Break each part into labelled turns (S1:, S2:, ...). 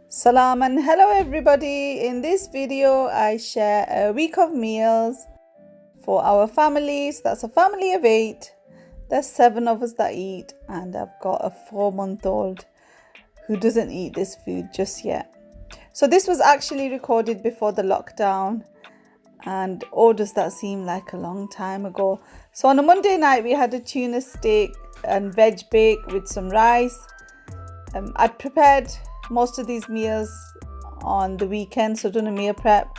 S1: Salam and hello everybody. In this video I share a week of meals for our families. That's a family of 8. There's 7 of us that eat, and I've got a 4-month-old who doesn't eat this food just yet. So this was actually recorded before the lockdown, and does that seem like a long time ago. So on a Monday night we had a tuna steak and veg bake with some rice. I'd prepared most of these meals on the weekend, so done a meal prep,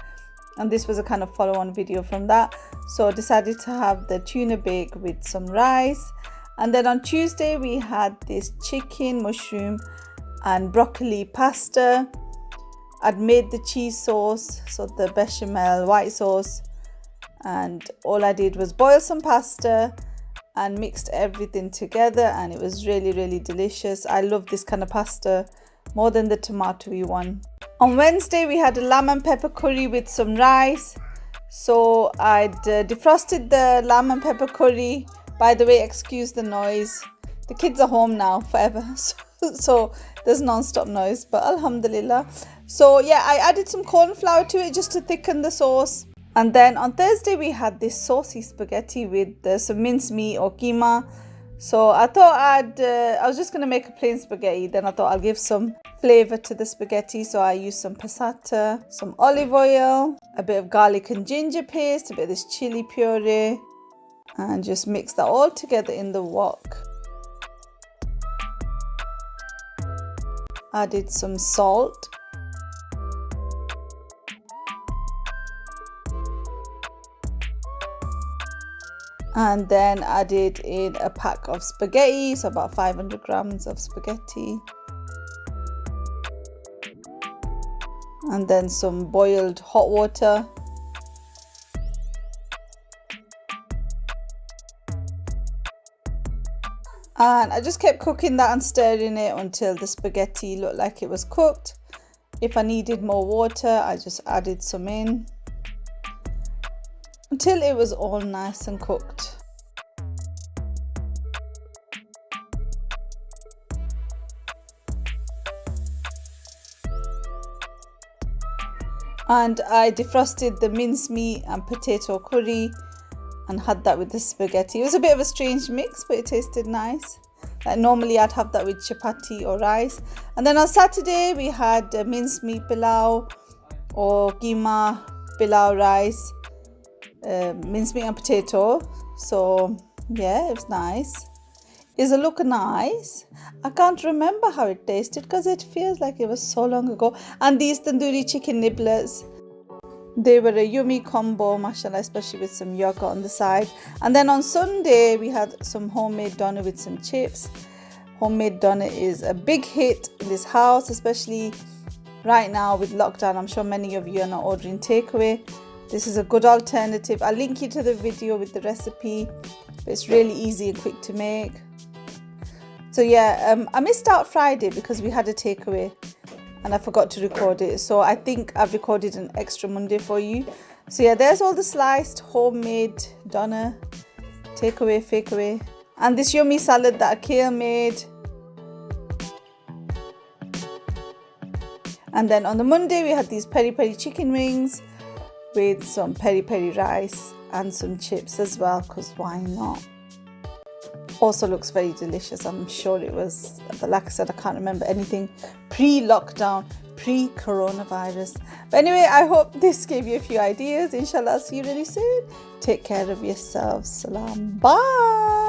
S1: and this was a kind of follow-on video from that. So I decided to have the tuna bake with some rice, and then on Tuesday we had this chicken, mushroom and broccoli pasta. I'd made the cheese sauce, so the bechamel white sauce, and all I did was boil some pasta and mixed everything together, and it was really delicious. I love this kind of pasta more than the tomatoey one. On Wednesday we had a lamb and pepper curry with some rice. So I'd defrosted the lamb and pepper curry. By the way, excuse the noise, the kids are home now forever, so there's non-stop noise, but alhamdulillah. So yeah, I added some corn flour to it just to thicken the sauce. And then on Thursday we had this saucy spaghetti with some mincemeat or keema. So I thought I was just going to make a plain spaghetti. Then I thought I'll give some flavor to the spaghetti. So I used some passata, some olive oil, a bit of garlic and ginger paste, a bit of this chili puree, and just mix that all together in the wok. Added some salt. And then added in a pack of spaghetti, so about 500 grams of spaghetti. And then some boiled hot water. And I just kept cooking that and stirring it until the spaghetti looked like it was cooked. If I needed more water, I just added some in, until it was all nice and cooked. And I defrosted the mincemeat and potato curry and had that with the spaghetti. It was a bit of a strange mix, but it tasted nice. Like normally I'd have that with chapati or rice. And then on Saturday we had mincemeat pilau or keema pilau rice. Mincemeat and potato. So yeah, it was nice. Is it look nice? I can't remember how it tasted because it feels like it was so long ago. And these tandoori chicken nibblers, they were a yummy combo, mashallah, especially with some yogurt on the side. And then on Sunday we had some homemade doner with some chips. Homemade doner is a big hit in this house, especially right now with lockdown. I'm sure many of you are not ordering takeaway. This is a good alternative. I'll link you to the video with the recipe. It's really easy and quick to make. So yeah, I missed out Friday because we had a takeaway and I forgot to record it. So I think I've recorded an extra Monday for you. So yeah, there's all the sliced homemade doner, takeaway, fakeaway, and this yummy salad that Akil made. And then on the Monday we had these peri chicken wings with some peri rice and some chips as well, because why not? Also looks very delicious. I'm sure it was, but like I said, I can't remember anything pre-lockdown, pre-coronavirus. But anyway, I hope this gave you a few ideas. Inshallah, I'll see you really soon. Take care of yourselves. Salam. Bye.